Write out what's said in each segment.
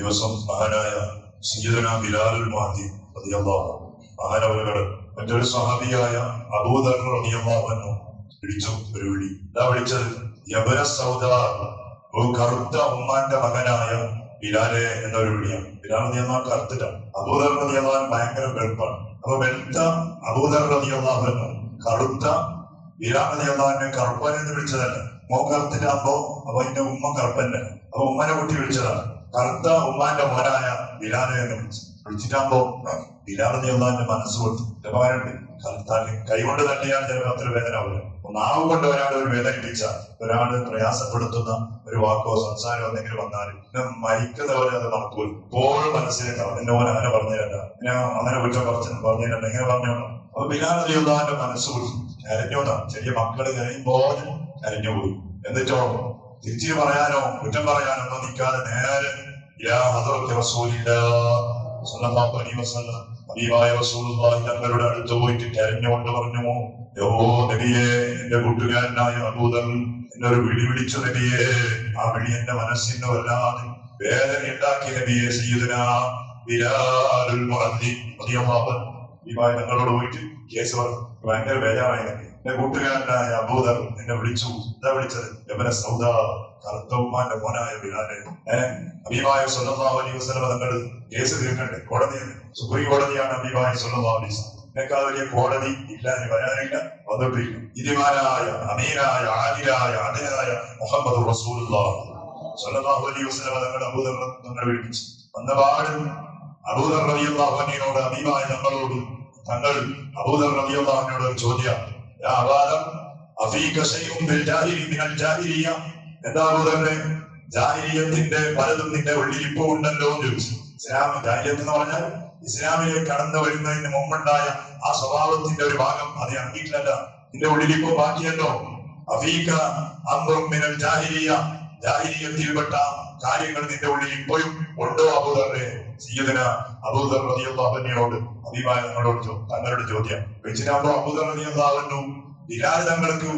ദിവസം മഹാനായ സയ്യിദുനാ ബിലാലുൽ മുഅദ്ദിൻ റളിയല്ലാഹു മഹാനവറുകൾ മറ്റൊരു സ്വഹാബിയായ അബൂദർ റളിയല്ലാഹു അൻഹു വിളിച്ചു. ഒരു വിളി. എന്താ വിളിച്ചത്? യബ്ന സൗദാ, ഓ കറുത്ത ഉമ്മാന്റെ മകനായ ബിലാലെ എന്നൊരു വിളിയാണ്. ബിലാൽ റളിയല്ലാഹു കറുത്തിട്ടാണ്. അബൂദർ റളിയല്ലാഹു ഭയങ്കര വെളുപ്പാണ്. അപ്പൊ വെളുത്ത അബൂദർ റളിയല്ലാഹു അൻഹു കറുത്ത ബിലാൽ റളിയല്ലാഹുവിനെ കറുപ്പൻ എന്ന് വിളിച്ചതല്ല. മോ കറുത്തിട്ടാകുമ്പോ അപ്പൊ അതിന്റെ ഉമ്മ കറുപ്പന്നെ. അപ്പൊ ഉമ്മനെ കുട്ടി വിളിച്ചതാണ്. കറുത്ത ഉമ്മാന്റെ മോനായ ബിലാലെ എന്ന് വിളിച്ചിട്ടാകുമ്പോ ബിലാൽ റളിയല്ലാഹുവിന്റെ മനസ്സ് കൊടുത്തു. ജപാനുണ്ട് കൈകൊണ്ട് തട്ടിയാൽ ചിലപ്പോൾ അത്ര വേദന ആവില്ല. നാവ് കൊണ്ട് ഒരാൾ ഒരു വേദനിപ്പിച്ച, ഒരാള് പ്രയാസപ്പെടുത്തുന്ന ഒരു വാക്കോ സംസാരമോ എന്തെങ്കിലും വന്നാൽ മരിക്കുന്നവരെ അത് നടക്കൂല. ഇപ്പോഴും മനസ്സിലേക്കാവും എന്റെ മോൻ അങ്ങനെ പറഞ്ഞിരണ്ട, അങ്ങനെ കുറ്റം പറഞ്ഞിരണ്ട, ഇങ്ങനെ പറഞ്ഞോളാം. അപ്പൊ ബിലാൽ റളിയല്ലാഹുവിന്റെ മനസ്സ് കൊടുത്തു. കരഞ്ഞോന്നാ. ചെറിയ മക്കള് കരയുമ്പോൾ കരഞ്ഞുപോയി. എന്നിട്ടോ തിരിച്ചു പറയാനോ കുറ്റം പറയാനോ ഒന്നും നിൽക്കാതെ നേരെ തങ്ങളുടെ അടുത്ത് പോയിട്ട് കരഞ്ഞുകൊണ്ട് പറഞ്ഞു, യോ നബിയേ, എന്റെ കൂട്ടുകാരനായ അബൂദർ എന്നൊരു വിളി വിളിച്ചു നബിയേ. ആ വിളി എന്റെ മനസ്സിന് വല്ലാതെ വേദന ഉണ്ടാക്കിയ നബിയെ. സയ്യിദുനാ ബിലാലുൽ മുഅദ്ദിൻ റളിയല്ലാഹു അൻഹു തങ്ങളോട് പോയിട്ട് കേസ് പറഞ്ഞു. ഭയങ്കര ബേജാറായി നബി. എന്റെ കൂട്ടുകാരനായ അബൂദർ എന്നെ വിളിച്ചു. എന്താ വിളിച്ചത്? യബ്ന സൗദാ, കറുത്ത ഉമ്മാന്റെ മോനായ ബിലാലെ. ഹബീബായ സ്വല്ലല്ലാഹു അലൈഹി വസല്ലം തങ്ങൾ കേസ് തീർക്കണ്ടേ? കോടതിയാണ്, സുപ്രീം കോടതിയാണ് ഹബീബായ സ്വല്ലല്ലാഹു അലൈഹി വസല്ലം. ഇതിനേക്കാൾ വലിയ കോടതി ഇല്ല, ഇനി വരാനില്ല, വന്നിട്ടില്ല. ഇതിമാനായ അമീനായ ആദിലായ അതിനായ മുഹമ്മദ് റസൂലുള്ളാഹി സ്വല്ലല്ലാഹു അലൈഹി വസല്ലം തങ്ങൾ അബൂദർ തങ്ങളെ വിളിപ്പിച്ചു. വന്നപാട് അബൂദർ റളിയല്ലാഹു അൻഹുവിനോട് ഹബീബായ തങ്ങളോട് തങ്ങൾ അബൂദർ റളിയല്ലാഹു അൻഹുവിനോട് ഒരു ചോദ്യം. യാ അബൂദർ, അഫീക ശൈഉൻ ബിൽ ജാഹിലി മിനൽ ജാഹിലിയ്യ, എന്താ അബൂദറിന്റെ ജാഹിലിയ്യത്തിന്റെ പലതും നിന്റെ ഉള്ളിൽ ഇപ്പോ ഉണ്ടല്ലോ എന്ന് ചോദിച്ചു. ഇസ്ലാം ജാഹിലിയ്യത്ത് എന്ന് പറഞ്ഞാൽ ഇസ്ലാമിലേക്ക് കടന്നു വരുന്നതിന് മുമ്പുണ്ടായ ആ സ്വഭാവത്തിന്റെ ഒരു ഭാഗം, അത് അംഗീകരിച്ചില്ല, നിന്റെ ഉള്ളിൽ ഇപ്പോ ബാക്കിയല്ലോ. അഫീക അംറും മിനൽ ജാഹിലിയ്യ, ജാഹിലിയ്യത്തിൽപ്പെട്ട കാര്യങ്ങൾ നിന്റെ ഉള്ളിൽ ഇപ്പോഴും ഉണ്ടോ അബൂദറെ? സയ്യിദുനാ അബൂദർ റളിയല്ലാഹു അൻഹുവിനോട് ഹബീബായ തങ്ങളുടെ ചോദ്യം വെച്ചിട്ടാകുമ്പോ അബൂദർ റളിയല്ലാഹു അൻഹു ബിലാൽ തങ്ങൾക്ക്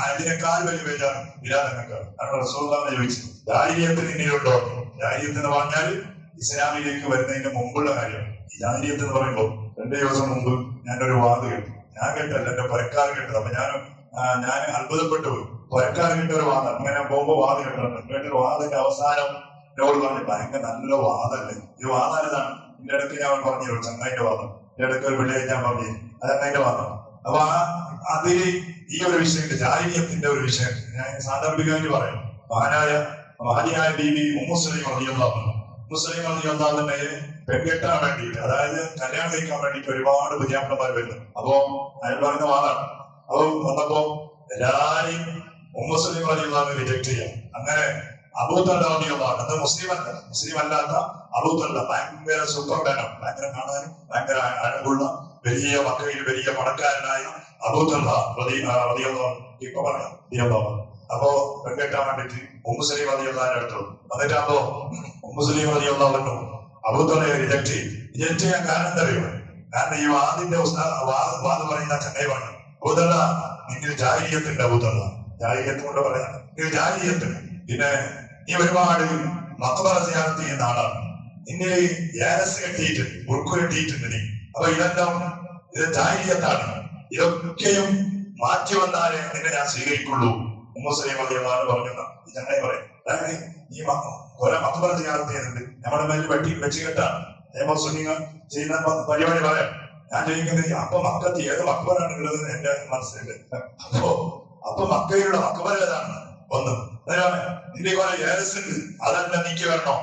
അതിനേക്കാൾ വലിയ ബേജാണ് ബിലാൽ തങ്ങൾക്ക്. റസൂലുള്ളാഹി ചോദിച്ചു, ജാഹിലിയ്യത്ത് നിന്നിലുണ്ടോ? ജാഹിലിയ്യത്ത് എന്ന് പറഞ്ഞാൽ ഇസ്ലാമിലേക്ക് വരുന്നതിന് മുമ്പുള്ള കാര്യം. ഈ ജാഹിലിയ്യത്ത് എന്ന് പറയുമ്പോൾ 2 ദിവസം മുമ്പ് ഞാനൊരു വാത് കേട്ടു. ഞാൻ കേട്ടല്ല, എന്റെ പുരക്കാർ കേട്ടത്. അപ്പൊ ഞാൻ അത്ഭുതപ്പെട്ടു പോയി. പുരക്കാർ കേട്ട ഒരു വാദം. അങ്ങനെ പോകുമ്പോ വാത് കേട്ടിട്ടുണ്ട്. കേട്ടൊരു വാദിന്റെ അവസാനം എന്നോട് പറഞ്ഞു, ഭയങ്കര നല്ല വാദല്ലേ ഈ വാദം. ഏതാണ്? എന്റെ ഇടയ്ക്ക് ഞാൻ പറഞ്ഞു ചങ്ങായിന്റെ വാദം. എന്റെ ഇടയ്ക്ക് ഒരു വെള്ളിയാഴ്ച ഞാൻ പറഞ്ഞു അതങ്ങായിന്റെ വാദം. അപ്പൊ അതില് ഈ ഒരു വിഷയമുണ്ട്, ജാഹിലിയ്യത്തിന്റെ ഒരു വിഷയം. ഞാൻ സാന്ദർഭികമായിട്ട് പറയാം. മഹാനായ ബീബി ഉമ്മു സലീമ റളിയല്ലാഹു അൻഹ, മുസ്ലിം റളിയല്ലാഹുവിനെ പെൺകെട്ടാൻ വേണ്ടിയിട്ട്, അതായത് കല്യാണം കഴിക്കാൻ വേണ്ടിയിട്ട് ഒരുപാട് പുതിയാപ്പിളമാർ വരുന്നു. അപ്പോ അയാൾ പറയുന്ന വാദാണ്. അപ്പൊ വന്നപ്പോ എല്ലാരെയും ഉമ്മു സലീമ റളിയല്ലാഹുവിനെ റിജക്ട് ചെയ്യാം. അങ്ങനെ അബൂതൽഹ റളിയല്ലാഹു അൻഹു, മുസ്ലിം അല്ലാത്ത അബൂതൽഹ, ഭയങ്കര സൂപ്പർമാനാണ്, ഭയങ്കര കാണാൻ ഭയങ്കര അഴകുള്ള വലിയ മക്കയിൽ വലിയ പണക്കാരനായ അബൂതൽഹ റളിയല്ലാഹു ഇപ്പൊ പറയാം. അപ്പോ പെൺകെട്ടാൻ വേണ്ടിട്ട് ഉമ്മു സലീമ റളിയല്ലാഹു അടുത്തു വന്നിട്ടാകുമ്പോ ഉമ്മു സലീമ റളിയല്ലാഹു അൻഹു അബൂതൽഹയെ റിജക്ട് ചെയ്യാൻ കാരണം എന്താ അറിയോ? കാരണം ഈ വാദിന്റെ വാദം പറയുന്ന ചങ്ങായി പറഞ്ഞു, അബൂതൽഹ നിന്റെ ജാഹിലിയ്യത്തുണ്ട്. അബൂതൽഹ ജാഹിലിയ്യത്ത് കൊണ്ട് പറയാം, നീ ജാഹിലിയ്യത്ത്, പിന്നെ നീ ഒരുപാട് മഖബറ സിയാറത്ത് ചെയ്യുന്ന ആളാണ്, നിന്നെ ഏലസ് കെട്ടിയിട്ടുണ്ട്, ഉറുക്കു കെട്ടിയിട്ടുണ്ട് നീ. അപ്പൊ ഇതെല്ലാം ഇത് ജാഹിലിയ്യത്താണ്. ഇതൊക്കെയും മാറ്റി വന്നാലേ നിന്നെ ഞാൻ സ്വീകരിക്കുള്ളൂ. ഉമ്മു സലീമ റളിയല്ലാഹു അൻഹ പറഞ്ഞു. ഈ ചങ്ങായി പറയും, ഈ കുറെ മഖബറ സിയാറത്ത് ചെയ്യുന്നുണ്ട്, നമ്മുടെ മേലിൽ വെച്ച് കെട്ടാണ് സുന്നികൾ ചെയ്യുന്ന പരിപാടി പറയാം. ഞാൻ ചോദിക്കുന്നത്, അപ്പൊ മക്കത്ത് ഏത് മഖബറാണ് ഉള്ളത് എന്റെ മനസ്സിലുണ്ട്. അപ്പൊ മക്കയിലുള്ള മഖബറ ഏതാണ്? ഒന്ന് നിന്റെ കുറെ ഏലസ് ഉണ്ട്, അതെല്ലാം നീക്കി വരണോ?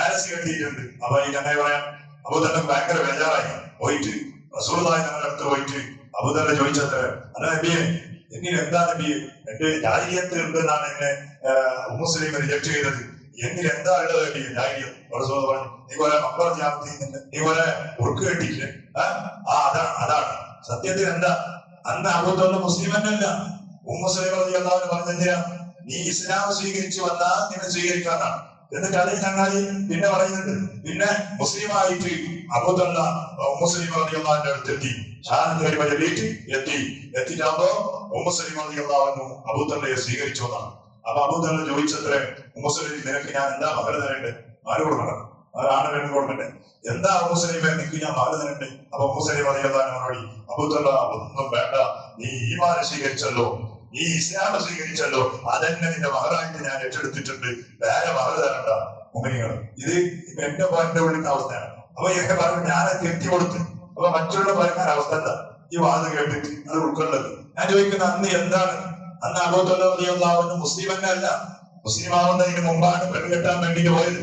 ഏലസ് കെട്ടിയിട്ടുണ്ട്. അപ്പൊ ഈ ചങ്ങായി പറയാം, അബൂതൽഹ ഭയങ്കര ബേജാറായി. പോയിട്ട് റസൂലുള്ളാഹി തങ്ങളുടെ അടുത്ത് പോയിട്ട് അബൂതൽഹ ചോദിച്ചത്, അല്ല നബിയെ, എന്നിൽ എന്താ നബിയെ, എന്റെ ജാഹിലിയ്യത്ത് ഉണ്ട് എന്നാണ് എന്നെ ഉമ്മു സലീമ റിജക്ട് ചെയ്തത്, എന്നിൽ എന്താ ഉള്ളത് നബിയെ ജാഹിലിയ്യത്ത്? റസൂലുള്ളാഹി പറഞ്ഞു, നീ കുറെ മക്കളെ ത്യാഗം ചെയ്യുന്നുണ്ട്, നീ കുറെ ഉറുക്ക് കെട്ടിയില്ലേ? അതാണ് സത്യത്തിൽ എന്താ? അന്ന് അബൂതൽഹ മുസ്ലിം തന്നെയല്ല. ഉമ്മു സലീമ റളിയല്ലാഹു അൻഹ പറഞ്ഞെന്തിനാ? നീ ഇസ്ലാം സ്വീകരിച്ചു വന്നാൽ നിന്നെ സ്വീകരിക്കാനാണ്. എന്നിട്ട് അതേ ചങ്ങായി പിന്നെ പറയുന്നുണ്ട്, പിന്നെ മുസ്ലിമായിട്ട് അബൂതൽഹ ഉമ്മു സലീമ റളിയല്ലാഹു അൻഹയുടെ അടുത്തെത്തി, എത്തിയിട്ടാകുമ്പോ ഉമ്മു സലീമ റളിയല്ലാഹു അൻഹ അബൂതൽഹയെ സ്വീകരിച്ചു എന്നാണ്. അപ്പൊ അബൂതൽഹ ചോദിച്ചത്രേ, ഉമ്മു സലീം, നിനക്ക് ഞാൻ എന്താ മഹർ തരേണ്ടത്? ആരോട് നടക്കും? ആരാണ് വേണ്ടി ഗവൺമെന്റ്? എന്താ അബൂസലീമെ നിനക്ക് ഞാൻ മാല തരണ്ടേ? അപ്പൊ അബൂസലീം മറുപടി, അബൂതല്ല ഒന്നും വേണ്ട, നീ ഈമാൻ സ്വീകരിച്ചല്ലോ, നീ ഇസ്ലാം സ്വീകരിച്ചല്ലോ, അതന്നെ നിന്റെ മഹറായിട്ട് ഞാൻ ഏറ്റെടുത്തിട്ടുണ്ട്, വേറെ മഹർ തരണ്ട. മുഅ്മിനീങ്ങൾ, ഇത് എന്റെ ഉള്ളിന്റെ അവസ്ഥയാണ്. അപ്പൊ ഇങ്ങനെ പറഞ്ഞു, ഞാനെ തിരുത്തി കൊടുത്ത്. അപ്പൊ മറ്റുള്ള പറയുന്ന അവസ്ഥ എന്താ? ഈ വാദം കേട്ടിട്ട് അത് ഉൾക്കൊള്ളത്. ഞാൻ ചോദിക്കുന്നത്, അന്ന് എന്താണ്? അന്ന് അബൂതല്ല മുസ്ലിം തന്നെ അല്ല, മുസ്ലിം ആവുന്നതിന് മുമ്പാണ് പെണ്ണ് കെട്ടാൻ വേണ്ടിട്ട് പോയത്.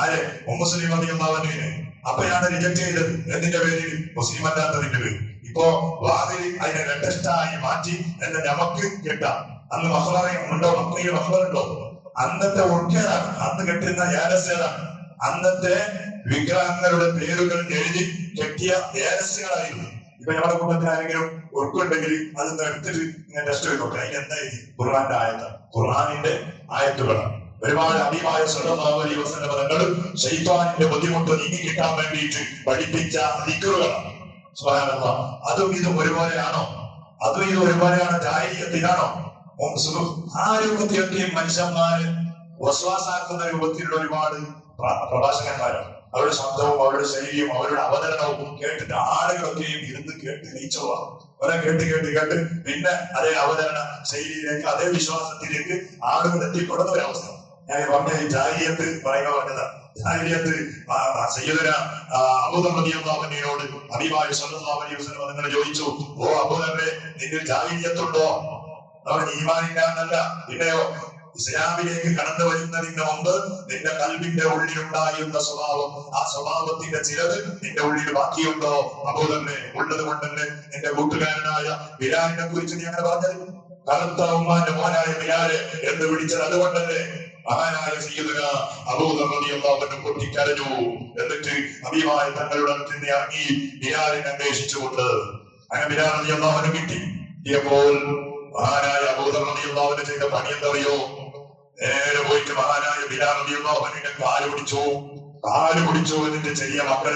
ആരെ? മുസ്ലിം അള്ളാഹുവിനെ. അപ്പോഴാണ് റിജക്ട് ചെയ്തത്. എന്തിന്റെ പേരിൽ? മുസ്ലിം അല്ലാത്തതിന്റെ പേരിൽ. ഇപ്പോ വാതിൽ അതിനെ ലേറ്റസ്റ്റായി മാറ്റി എന്ന് നമുക്ക് കെട്ടാം. അന്ന് മഹ്റമുണ്ടോ? മക്കയിൽ മഹ്റുണ്ടോ? അന്നത്തെ ഉൾക്കേടാണ്. അന്ന് കെട്ടുന്ന ഏലസേതാണ്. അന്നത്തെ വിഗ്രഹങ്ങളുടെ പേരുകൾ എഴുതി കെട്ടിയ ഏലസുകളായിരുന്നു. ഇപ്പൊ ഞങ്ങളുടെ കുടുംബത്തിൽ ആരെങ്കിലും ഉറപ്പുണ്ടെങ്കിൽ അത് എടുത്തിട്ട് ഇങ്ങനെ ടെസ്റ്റ് ചെയ്ത് നോക്കാം. അതിന് എന്തായിരിക്കും? ഖുർആന്റെ ആയത്താണ്, ഖുർആനിന്റെ ആയത്തുകളാണ്. ഒരുപാട് അഭിമായ സ്വല്ലല്ലാഹു അലൈഹി വസല്ലം തങ്ങൾ ശൈത്താനിന്റെ ബുദ്ധിമുട്ട് നീങ്ങി കിട്ടാൻ വേണ്ടിയിട്ട് പഠിപ്പിച്ച ദിക്റുകളാണ്. സുബ്ഹാനല്ലാഹ്. അതും ഇതും ഒരുപോലെയാണോ? അതും ഇതും ഒരുപോലെയാണ്? ജാഹിലിയ്യത്തിലാണോ? ആ രൂപത്തിലൊക്കെ മനുഷ്യന്മാര് വസ്വാസാക്കുന്ന രൂപത്തിലുള്ള ഒരുപാട് പ്രഭാഷകന്മാരാണ്. അവരുടെ ശബ്ദവും അവരുടെ ശൈലിയും അവരുടെ അവതരണവും കേട്ടിട്ട് ആളുകളൊക്കെയും ഇരുന്ന് കേട്ട് നീച്ചതാണ്. അവരെ കേട്ട് പിന്നെ അതേ അവതരണ ശൈലിയിലേക്ക്, അതേ വിശ്വാസത്തിലേക്ക് ആളുകൾ എത്തിപ്പെടുന്ന ഒരവസ്ഥ. ഞാൻ പറഞ്ഞ ഈ ജാഹിലിയ്യത്ത് പറഞ്ഞതാ. ജാഹിലിയ്യത്ത് സയ്യിദുന അബൂദർ റളിയല്ലാഹു അൻഹുവിനോട് ഹബീബായ സ്വല്ലല്ലാഹു അലൈഹി വസല്ലം നിങ്ങൾ ചോദിച്ചു, ഓ അബൂദറെ, നിന്നിൽ ജാഹിലിയ്യത്തുണ്ടോ? അവൻ ഈമാനില്ല എന്നല്ല, പിന്നെയോ ഇസ്ലാമിലേക്ക് കടന്നു വരുന്നതിന് മുമ്പ് നിന്റെ കൽബിന്റെ ഉള്ളിലുണ്ടായിരുന്ന സ്വഭാവം, ആ സ്വഭാവത്തിന്റെ ചിലത് നിന്റെ ഉള്ളിൽ ബാക്കിയുണ്ടോ? അബൂദറിനെ ഉള്ളത് കൊണ്ടല്ലേ നിന്റെ കൂട്ടുകാരനായ ബിലാലിനെ കുറിച്ച് നീ അങ്ങനെ പറഞ്ഞത്? കറുത്ത ഉമ്മാന്റെ മോനായ ബിലാല് എന്ന് വിളിച്ചത് അതുകൊണ്ടല്ലേ? മഹാനായ സയ്യിദുന അബൂദർ റളിയല്ലാഹു അൻഹു പൊട്ടിക്കരഞ്ഞു. എന്നിട്ട് ഹബീബായ തങ്ങളുടെ അടുത്ത് ഇറങ്ങി ബിലാലിനെ അന്വേഷിച്ചുകൊണ്ട് അങ്ങനെ ബിലാൽ റളിയല്ലാഹു അൻഹു കിട്ടി. ഇപ്പോൾ മഹാനായ അബൂദർ റളിയല്ലാഹു അൻഹു ചെയ്ത പണി എന്തറിയോ? നേരെ പോയിട്ട് മഹാനായ ബിലാൽ റളിയല്ലാഹു അൻഹുവിന്റെ കാല് പിടിച്ചു. എന്നിട്ട് ചെറിയ മക്കൾ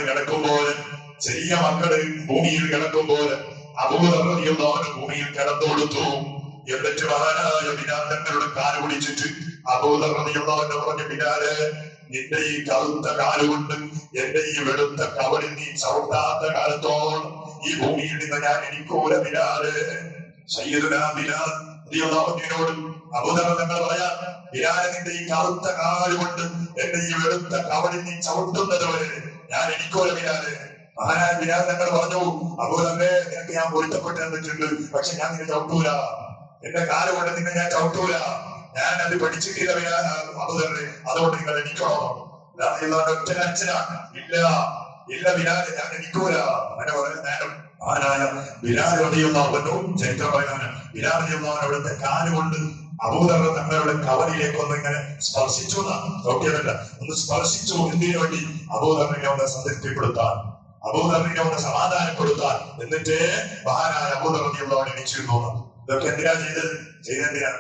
ഭൂമിയിൽ കിടക്കുമ്പോൾ അബൂദർ റളിയല്ലാഹു അൻഹു ഭൂമിയിൽ കിടന്നു കൊടുത്തു. എന്നിട്ട് മഹാനായ ബിലാൽ തങ്ങളുടെ കാല് പിടിച്ചിട്ട് അബൂദർ റളിയല്ലാഹു അൻഹു പറഞ്ഞു, ബിലാലെ, നിന്റെ ഈ കറുത്ത കാലുകൊണ്ട് എന്റെ ഈ വെളുത്ത കവളിൽ നീ ചവിട്ടാത്ത കാലത്തോളം ഈ ഭൂമിയിൽ നിന്ന് ഞാൻ എനിക്കൂല ബിലാലെ. സയ്യിദുനാ ബിലാൽ റളിയല്ലാഹു അൻഹുവിനോട് അബൂദർ തങ്ങൾ പറയാ, ബിലാലെ, നിന്റെ ഈ കറുത്ത കാലുകൊണ്ട് എന്റെ ഈ വെളുത്ത കവളിൽ നീ ചവിട്ടുന്നത് വരെ ഞാൻ എനിക്കൂല ബിലാലെ. മഹാനായ ബിലാൽ തങ്ങൾ പറഞ്ഞു, അബൂദറെ, നിനക്ക് ഞാൻ പൊരുത്തപ്പെട്ട് തന്നിട്ടുണ്ട്, പക്ഷെ ഞാൻ നിന്നെ ചവിട്ടൂല. എന്റെ കാല് കൊണ്ട് നിന്നെ ഞാൻ ചവിട്ടൂല. ഞാൻ അത് പഠിച്ചിട്ടില്ല അബൂദറെ, അതുകൊണ്ട് നിങ്ങൾ എനിക്കണോ? ഒറ്റ കരച്ചിലാണ്. ഇല്ല ബിലാലെ, ഞാൻ എനിക്കൂല. അങ്ങനെ വളരെ നേരം മഹാനായ ബിലാൽ റളിയല്ലാഹു അൻഹു ചരിത്രം പറയുന്നവന് ബിലാൽ റളിയല്ലാഹു അൻഹു അവിടുത്തെ കാലുകൊണ്ട് അബൂദർ തങ്ങളുടെ കവലിലേക്ക് ഒന്ന് ഇങ്ങനെ സ്പർശിച്ചു. നോക്കിയതല്ല, ഒന്ന് സ്പർശിച്ചു. എന്തിനു വേണ്ടി? അബൂദറിനെ ഒന്ന് സംതൃപ്തിപ്പെടുത്താൻ, അബൂദറിനെ ഒന്ന് സമാധാനപ്പെടുത്താൻ. എന്നിട്ട് മഹാനായ അബൂദർ റളിയല്ലാഹു അൻഹു എണീച്ചിരുന്നു. ഇതൊക്കെ എന്തിനാ ചെയ്തെന്തിനാ?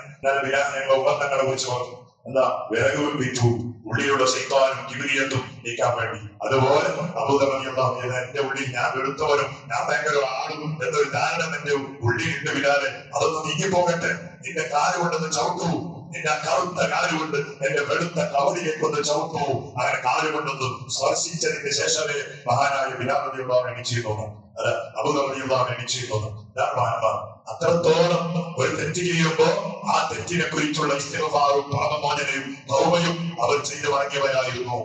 ബിലാലിനെ ഉപകരണങ്ങളെ കുറിച്ച് പറഞ്ഞു. എന്താ? വിറക് വിറ്റു, ഉള്ളിലുള്ള ശൈത്താനും കിബിരിയത്തും നീക്കാൻ വേണ്ടി. അതുപോലെ അബൂദർ റളിയല്ലാഹു അൻഹു, എന്റെ ഉള്ളിൽ ഞാൻ വെളുത്തവനും ഞാൻ ഭയങ്കര ആളും എന്നൊരു ധാരണ എന്റെ ഉള്ളിലുണ്ട് ബിലാലെ, അതൊന്ന് നീങ്ങിപ്പോകട്ടെ. നിന്റെ കാലുകൊണ്ടൊന്ന് ചവിട്ടൂ, നിന്റെ കറുത്ത കാലുകൊണ്ട് എന്റെ വെളുത്ത കവലിലേക്ക് ഒന്ന് ചവിട്ടൂ. അങ്ങനെ കാലുകൊണ്ടൊന്ന് സ്പർശിച്ചതിന് ശേഷമേ മഹാനായ ബിലാൽ റളിയല്ലാഹു അൻഹു എണീച്ചിരുന്നു. അബൂദർ റളിയല്ലാഹു അൻഹു എണീച്ചിരുന്നു. അത്രത്തോളം ഒരു തെറ്റ് ചെയ്യുമ്പോ ആ തെറ്റിനെ കുറിച്ചുള്ള ഇസ്തിഗ്ഫാറും പാപമോചനയും തൗബയും അവർ ചെയ്തു വാങ്ങിയവരായിരുന്നു.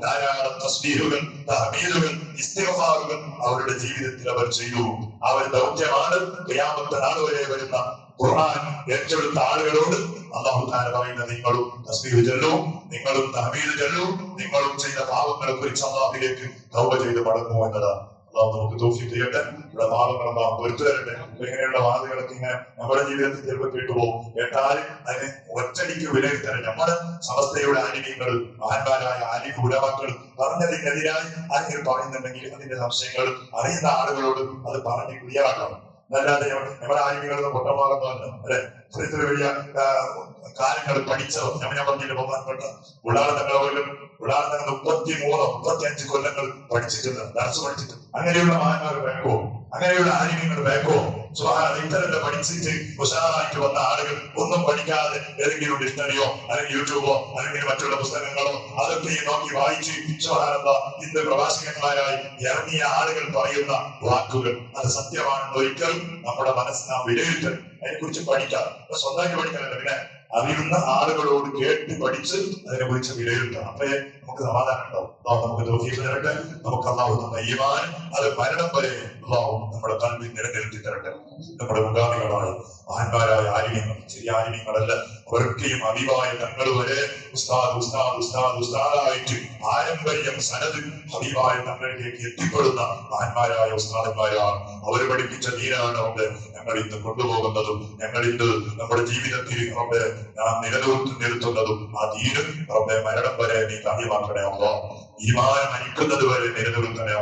ധാരാളം തസ്ബീഹുകൾ, തഹ്മീദുകൾ, ഇസ്തിഗ്ഫാറുകൾ അവരുടെ ജീവിതത്തിൽ അവർ ചെയ്തു. ആ ഒരു ദൗത്യമാണ് ഖിയാമത്ത് നാൾ വരെ വരുന്ന ഖുർആൻ ഏറ്റെടുത്ത ആളുകളോട് അല്ലാഹു തആല പറയുന്നത്, നിങ്ങളും തസ്ബീഹ് ചൊല്ലൂ, നിങ്ങളും തഹ്മീദ് ചൊല്ലൂ, നിങ്ങളും ചെയ്ത പാപങ്ങളെ കുറിച്ച് അല്ലാഹുവിലേക്ക് തൗബ ചെയ്ത് മടങ്ങൂ എന്നതാണ്. അല്ലാഹു നമുക്ക് തൗഫീഖ് ചെയ്യട്ടെ. ഇവിടെ പാപങ്ങൾ അല്ലാഹു പൊറുത്തു തരട്ടെ. ഇങ്ങനെയുള്ള വാദങ്ങളൊക്കെ ഇങ്ങനെ നമ്മുടെ ജീവിതത്തിൽ ചിലപ്പോൾ കേട്ടുപോകും. കേട്ടാൽ അതിനെ ഒറ്റടിക്ക് വിലയിരുത്തണം. നമ്മുടെ സമസ്തയുടെ ആലിമീങ്ങൾ, മഹാന്മാരായ ആലിം ഉലമാക്കൾ പറഞ്ഞതിനെതിരായി ആരെങ്കിലും പറയുന്നുണ്ടെങ്കിൽ അതിന്റെ സംശയങ്ങൾ അറിയുന്ന ആളുകളോട് അത് പറഞ്ഞ് ക്ലിയറാക്കണം. അല്ലാതെ നമ്മുടെ ആലിമികളൊന്നും പൊട്ടമാകുന്നതല്ല. അല്ലെ, ഇത്ര വലിയ കാര്യങ്ങൾ പഠിച്ചോ? ഞാൻ പറഞ്ഞില്ല, ബഹുമാനപ്പെട്ട ഉള്ളാളത്തങ്ങൾ 33-35 കൊല്ലങ്ങൾ പഠിച്ചിട്ടുണ്ട്, ദർസ് പഠിച്ചിട്ടുണ്ട്. അങ്ങനെയുള്ള മഹാന്മാർ വേണമോ? അങ്ങനെയുള്ള ആലിമ്യങ്ങൾ ബാക്കോ ഇത്തരത്തെ പഠിച്ചിട്ട് ഉഷാറായിട്ട് വന്ന ആളുകൾ ഒന്നും പഠിക്കാതെ ഏതെങ്കിലും ഡിക്ഷണറിയോ അല്ലെങ്കിൽ യൂട്യൂബോ അല്ലെങ്കിൽ മറ്റുള്ള പുസ്തകങ്ങളോ അതൊക്കെ നോക്കി വായിച്ച് ഇന്ന് പ്രവാസികന്മാരായി ഇറങ്ങിയ ആളുകൾ പറയുന്ന വാക്കുകൾ അത് സത്യമാണെന്ന് ഒരിക്കലും നമ്മുടെ മനസ്സിന് നാം വിലയിരുത്തൽ അതിനെക്കുറിച്ച് പഠിക്കാം. സ്വന്തമായിട്ട് പഠിക്കാനല്ല, പിന്നെ അറിയുന്ന ആളുകളോട് കേട്ട് പഠിച്ച് അതിനെ കുറിച്ച് വിലയിരുത്തണം. അപ്പേ നമുക്ക് സമാധാനം ഉണ്ടാവും. നമുക്ക് തൗഫീഖ് തരട്ടെ. നമുക്ക് അല്ലാഹു തന്ന ഈമാൻ അത് മരണം വരെ അല്ലാഹു നമ്മുടെ കൽബിൽ നിലനിർത്തി തരട്ടെ. നമ്മുടെ മുൻഗാമികളായ മഹാന്മാരായ ആലിമ്യങ്ങൾ, ചെറിയ ആലിമ്യങ്ങളല്ല, അവർക്കെയും അഭിവായ തങ്ങൾ വരെ ഉസ്താദായിട്ട് പാരമ്പര്യം സനത് ഹബീബായ തങ്ങളിലേക്ക് എത്തിപ്പെടുന്ന മഹാന്മാരായ ഉസ്താദന്മാരാണ്. അവർ പഠിപ്പിച്ച ദീനാണ് ഞങ്ങൾ ഇന്ന് കൊണ്ടുപോകുന്നതും ഞങ്ങൾ ഇന്ന് നമ്മുടെ ജീവിതത്തിൽ നാം നിലനിർത്തുന്നതും. ആ ദീനും മരണം വരെ നീ കാര്യമാക്കണേ അല്ലാഹ്. ഈമാൻ മരിക്കുന്നത് വരെ നിലനിർത്തണേ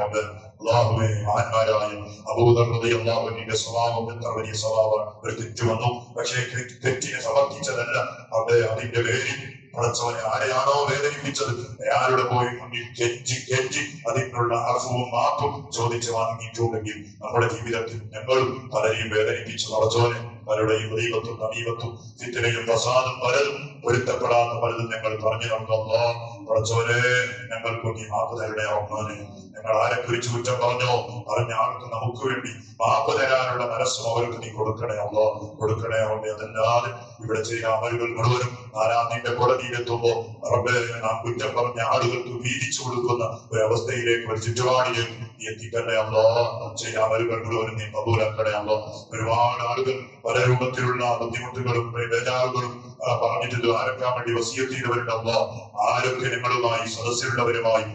അല്ലാഹുവേ. മഹാന്മാരായ അബൂദർ റളിയല്ലാഹുവിന്റെ സ്വഭാവം എത്ര വലിയ സ്വഭാവമാണ്. ഒരു തെറ്റ് വന്നു, പക്ഷേ തെറ്റിനെ സമർത്ഥിച്ചതല്ല. അതിന്റെ പേരിൽ പടച്ചവനെ ആരെയാണോ വേദനിപ്പിച്ചത് അയാളുടെ പോയി മുന്നിൽ കെഞ്ചി അതിനുള്ള അർഹവും മാപ്പും ചോദിച്ച് വാങ്ങിയിട്ടുണ്ടെങ്കിൽ നമ്മുടെ ജീവിതത്തിൽ ഞങ്ങളും പലരെയും വേദനിപ്പിച്ചു പടച്ചവനെ. പലരുടെയും ദൈവത്തും നമീപത്തും ഫിത്നയും ഫസാദും പലതും പൊരുത്തപ്പെടാത്ത പലതും ഞങ്ങൾ പറഞ്ഞു നടന്നോ പടച്ചവനെ. ഞങ്ങൾക്ക് നീ മാപ്പ് തരണേ റഹ്മാനെ. ഞങ്ങൾ ആരെ കുറിച്ച് കുറ്റം പറഞ്ഞോ പറഞ്ഞ ആൾക്ക് നമുക്ക് വേണ്ടി മാപ്പ് തരാനുള്ള മനസ്സും അവർക്ക് നീ കൊടുക്കണേ കൊടുക്കണേ. അതല്ലാതെ ഇവിടെ ചെയ്ത അമലുകൾ മുഴുവനും നാലാമിന്റെ കോടതിയിലെത്തുമ്പോ നാം കുറ്റം പറഞ്ഞ ആളുകൾക്ക് വീതിച്ചു കൊടുക്കുന്ന ഒരു അവസ്ഥയിലേക്ക്, ഒരു ചുറ്റുപാടിലേക്ക് നീ എത്തിക്കണേ ചെയ്ത അമലുകൾ മുഴുവനും നീ കബൂലാക്കണേ. ഒരുപാട് ആളുകൾ പല രൂപത്തിലുള്ള ബുദ്ധിമുട്ടുകളും ബേജാറുകളും പറഞ്ഞിട്ട് ആരൊക്കെ വേണ്ടി വസിയത്ത് ചെയ്തവരുണ്ടോ, ആരൊക്കെ ഞങ്ങളുമായി സദസ്സിലുള്ളവരുമായി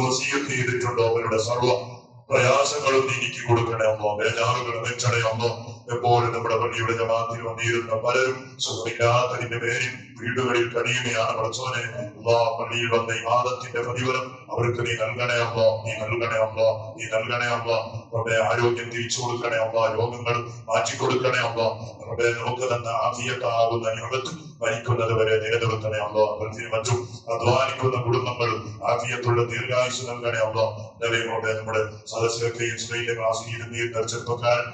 വസിയത്ത് ചെയ്തിട്ടുണ്ടോ അവരുടെ സർവ്വ പ്രയാസങ്ങളും നീക്കി കൊടുക്കണേ ബേജാറുകളും വെച്ചടേ എപ്പോഴും നമ്മുടെ പള്ളിയുടെ ജമാഅത്തിൽ വന്നിരുന്ന പലരും സുഖമില്ലാത്തതിന്റെ പേരിൽ വീടുകളിൽ കഴിയുകയാണ് പടച്ചോനെ. പള്ളിയിൽ വന്ന ഈ വാദത്തിന്റെ പ്രതിഫലം അവർക്ക് നീ നൽകണേ നീ നൽകണേ നീ നൽകണേ ആരോഗ്യം തിരിച്ചു കൊടുക്കണേ രോഗങ്ങൾ മാറ്റിക്കൊടുക്കണേ നമുക്ക് തന്നെ ആഫിയത്താകുന്ന നിയമത്ത് മരിക്കുന്നത് വരെ നിലനിർത്തണേ മറ്റും അധ്വാനിക്കുന്ന കുടുംബങ്ങളും ആഫിയത്തുള്ള ദീർഘായുസ് നൽകണേ നമ്മുടെ സദസ്സിലൊക്കെയും സ്ത്രീയുടെ ക്ലാസ്സിൽ ഇരുന്നിരുന്ന ചെറുപ്പക്കാരൻ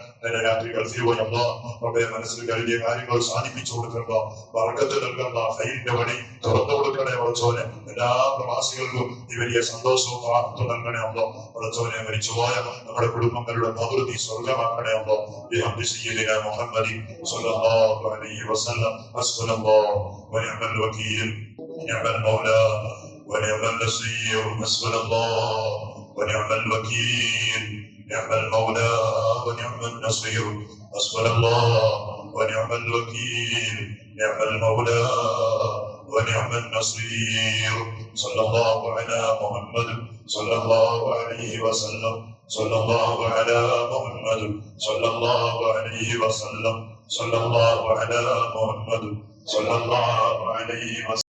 രാത്രി ഗൾഫിൽ പോയി മനസ്സിൽ കരുതിയ കാര്യങ്ങൾ സാധിപ്പിച്ചു കൊടുക്കണ്ടോ, വർഗത്ത് നൽകണ്ട ഫൈലിന്റെ വഴി തുറന്നു കൊടുക്കണേ പടച്ചോനെ. എല്ലാ പ്രവാസികൾക്കും ഈ വലിയ സന്തോഷവും പ്രാപ്തി നൽകണേ പടച്ചോനെ. മരിച്ചുപോയ നമ്മുടെ കുടുംബങ്ങളുടെ പ്രവൃത്തി സ്വർഗമാക്കണേ മുഹമ്മദി സ്വല്ലല്ലാഹു അലൈഹി വസല്ലം. ഹസ്ബുനല്ലാഹു വനിഅമൽ വകീൽ നിഅമൽ മൗലാ വനിഅമൽ നസീർ. ഹസ്ബുനല്ലാഹു വനിഅമൽ വകീൽ نعم المولى ونعم النصير. حسبنا الله ونعم الوكيل نعم المولى ونعم النصير. صلى الله على محمد صلى الله عليه وسلم. صلى الله على محمد صلى الله عليه وسلم. صلى الله على محمد صلى الله عليه وسلم.